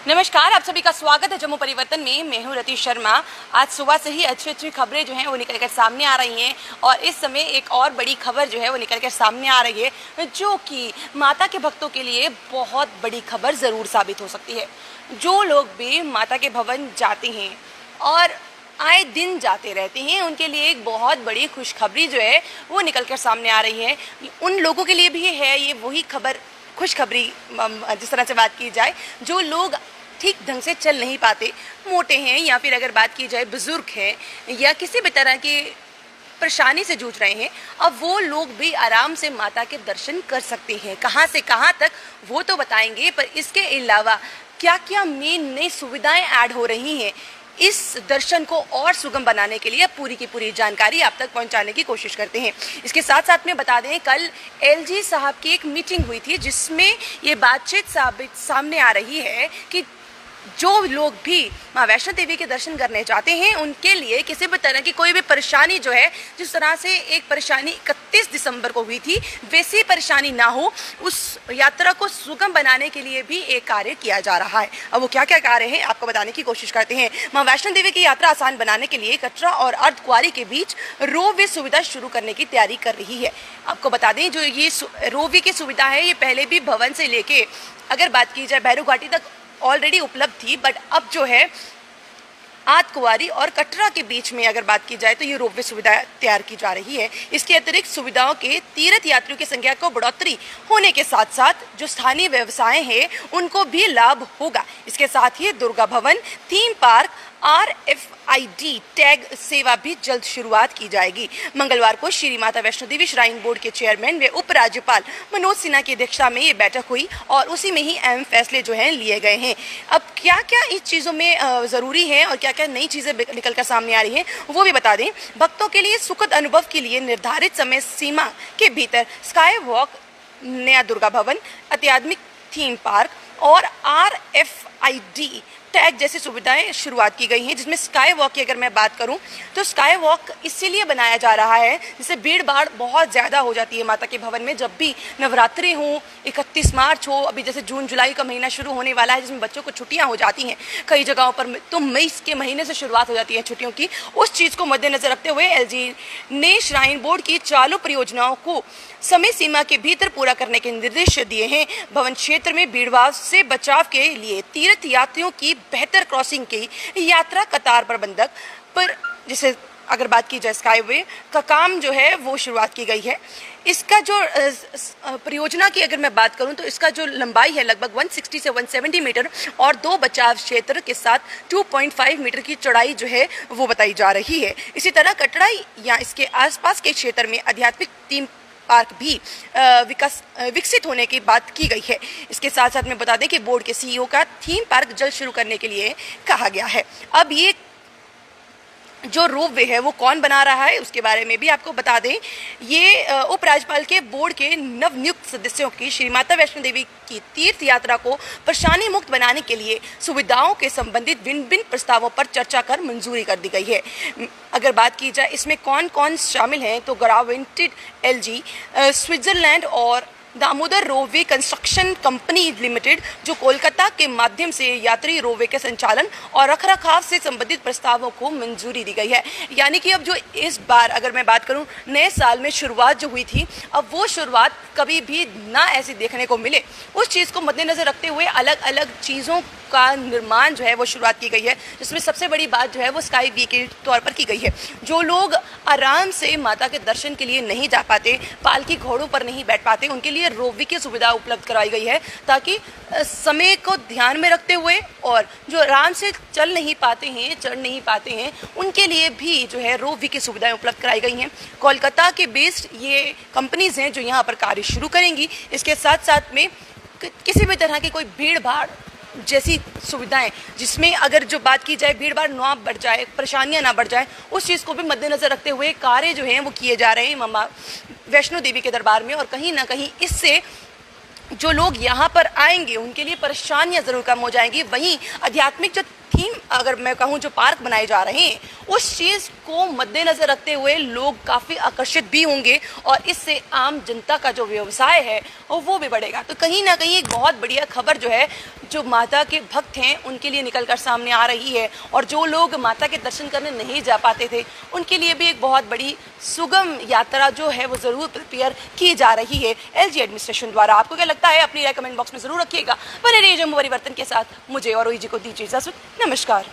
नमस्कार, आप सभी का स्वागत है जम्मू परिवर्तन में। मैं हूं रति शर्मा। आज सुबह से ही अच्छी अच्छी खबरें जो हैं वो निकल कर सामने आ रही हैं और इस समय एक और बड़ी खबर जो है वो निकल कर सामने आ रही है, जो कि माता के भक्तों के लिए बहुत बड़ी खबर ज़रूर साबित हो सकती है। जो लोग भी माता के भवन जाते हैं और आए दिन जाते रहते हैं, उनके लिए एक बहुत बड़ी खुशखबरी जो है वो निकल कर सामने आ रही है। उन लोगों के लिए भी है ये वही खबर, खुशखबरी जिस तरह से बात की जाए, जो लोग ठीक ढंग से चल नहीं पाते, मोटे हैं, या फिर अगर बात की जाए बुजुर्ग हैं या किसी भी तरह की परेशानी से जूझ रहे हैं, अब वो लोग भी आराम से माता के दर्शन कर सकते हैं। कहाँ से कहाँ तक वो तो बताएंगे, पर इसके अलावा क्या क्या नई सुविधाएं ऐड हो रही हैं इस दर्शन को और सुगम बनाने के लिए पूरी की पूरी जानकारी आप तक पहुंचाने की कोशिश करते हैं। इसके साथ साथ में बता दें, कल एलजी साहब की एक मीटिंग हुई थी जिसमें ये बातचीत सामने आ रही है कि जो लोग भी माँ वैष्णो देवी के दर्शन करने चाहते हैं, उनके लिए किसी भी तरह की कोई भी परेशानी जो है, जिस तरह से एक परेशानी 31 दिसंबर को हुई थी, वैसी परेशानी ना हो, उस यात्रा को सुगम बनाने के लिए भी एक कार्य किया जा रहा है। अब वो क्या क्या कार्य है आपको बताने की कोशिश करते हैं। माँ वैष्णो देवी की यात्रा आसान बनाने के लिए कटरा और अर्धकुंवारी के बीच रोपवे सुविधा शुरू करने की तैयारी कर रही है। आपको बता दें, जो ये रोपवे की सुविधा है, ये पहले भी भवन से लेके अगर बात की जाए भैरव घाटी तक ऑलरेडी उपलब्ध थी, बट अब जो है अर्धकुंवारी और कटरा के बीच में अगर बात की जाए तो ये रोपवे सुविधा तैयार की जा रही है। इसके अतिरिक्त सुविधाओं के तीर्थ यात्रियों की संख्या को बढ़ोतरी होने के साथ साथ जो स्थानीय व्यवसाय हैं उनको भी लाभ होगा। इसके साथ ही दुर्गा भवन, थीम पार्क, RFID टैग सेवा भी जल्द शुरुआत की जाएगी। मंगलवार को श्री माता वैष्णो देवी श्राइन बोर्ड के चेयरमैन व उपराज्यपाल मनोज सिन्हा की अध्यक्षता में ये बैठक हुई और उसी में ही अहम फैसले जो हैं लिए गए हैं। अब क्या क्या इस चीज़ों में ज़रूरी है और क्या क्या नई चीज़ें निकल कर सामने आ रही हैं वो भी बता दें। भक्तों के लिए सुखद अनुभव के लिए निर्धारित समय सीमा के भीतर स्काई वॉक, नया दुर्गा भवन, अत्याधुनिक थीम पार्क और RFID टैग जैसी सुविधाएं शुरुआत की गई हैं, जिसमें स्काई वॉक की अगर मैं बात करूं तो स्काई वॉक इसीलिए बनाया जा रहा है जिससे भीड़ भाड़ बहुत ज़्यादा हो जाती है माता के भवन में। जब भी नवरात्रि हो, 31 मार्च हो, अभी जैसे जून जुलाई का महीना शुरू होने वाला है जिसमें बच्चों को छुट्टियां हो जाती हैं, कई जगहों पर तो मई के महीने से शुरुआत हो जाती है छुट्टियों की। उस चीज़ को मद्देनजर रखते हुए एलजी ने श्राइन बोर्ड की चालू परियोजनाओं को समय सीमा के भीतर पूरा करने के निर्देश दिए हैं। भवन क्षेत्र में भीड़भाड़ से बचाव के लिए तीर्थ यात्रियों की बेहतर क्रॉसिंग की यात्रा कतार प्रबंधक पर, जैसे अगर बात की जाए स्काईवे का काम जो है वो शुरुआत की गई है। इसका जो परियोजना की अगर मैं बात करूं तो इसका जो लंबाई है लगभग 160 से 170 मीटर और 2 बचाव क्षेत्र के साथ 2.5 मीटर की चौड़ाई जो है वो बताई जा रही है। इसी तरह कटरा या इसके आसपास के क्षेत्र में आध्यात्मिक थीम पार्क भी विकसित होने की बात की गई है। इसके साथ साथ में बता दें कि बोर्ड के CEO का थीम पार्क जल्द शुरू करने के लिए कहा गया है। अब ये जो रोपवे है वो कौन बना रहा है उसके बारे में भी आपको बता दें। ये उपराज्यपाल के बोर्ड के नवनियुक्त सदस्यों की श्री माता वैष्णो देवी की तीर्थ यात्रा को परेशानी मुक्त बनाने के लिए सुविधाओं के संबंधित भिन्न भिन्न प्रस्तावों पर चर्चा कर मंजूरी कर दी गई है। अगर बात की जाए इसमें कौन कौन शामिल हैं तो ग्रावेंटेड LG, स्विट्जरलैंड और Damodar ropeway construction company limited, जो कोलकाता के माध्यम से यात्री रोपवे के संचालन और रखरखाव से संबंधित प्रस्तावों को मंजूरी दी गई है। यानी कि अब जो इस बार अगर मैं बात करूं नए साल में शुरुआत जो हुई थी, अब वो शुरुआत कभी भी ना ऐसी देखने को मिले, उस चीज़ को मद्देनजर रखते हुए अलग अलग चीज़ों का निर्माण जो है वो शुरुआत की गई है, जिसमें सबसे बड़ी बात जो है वो स्काई वे के तौर पर की गई है। जो लोग आराम से माता के दर्शन के लिए नहीं जा पाते, पालकी घोड़ों पर नहीं बैठ पाते, उनके लिए रोपवे की सुविधा उपलब्ध कराई गई है, ताकि समय को ध्यान में रखते हुए और जो आराम से चल नहीं पाते हैं, चढ़ नहीं पाते हैं, उनके लिए भी जो है रोपवे की सुविधाएं उपलब्ध कराई गई हैं। कोलकाता के बेस्ड ये कंपनीज हैं जो यहाँ पर कार्य शुरू करेंगी। इसके साथ साथ में किसी भी तरह की कोई भीड़ भाड़ जैसी सुविधाएं, जिसमें अगर जो बात की जाए भीड़ भाड़ ना बढ़ जाए, परेशानियां ना बढ़ जाए, उस चीज़ को भी मद्देनजर रखते हुए कार्य जो हैं वो किए जा रहे हैं मां वैष्णो देवी के दरबार में। और कहीं ना कहीं इससे जो लोग यहाँ पर आएंगे उनके लिए परेशानियां ज़रूर कम हो जाएंगी। वहीं आध्यात्मिक जो थीम अगर मैं कहूँ जो पार्क बनाए जा रहे हैं, उस चीज़ को मद्देनज़र रखते हुए लोग काफ़ी आकर्षित भी होंगे और इससे आम जनता का जो व्यवसाय है वो भी बढ़ेगा। तो कहीं ना कहीं एक बहुत बढ़िया खबर जो है जो माता के भक्त हैं उनके लिए निकल कर सामने आ रही है, और जो लोग माता के दर्शन करने नहीं जा पाते थे उनके लिए भी एक बहुत बड़ी सुगम यात्रा जो है वो ज़रूर प्रिपेयर की जा रही है एलजी एडमिनिस्ट्रेशन द्वारा। आपको क्या लगता है अपनी राय कमेंट बॉक्स में ज़रूर रखिएगा। बने रहिए जम्मू परिवर्तन के साथ। मुझे और ओई जी को दीजिए इजाज़त। नमस्कार।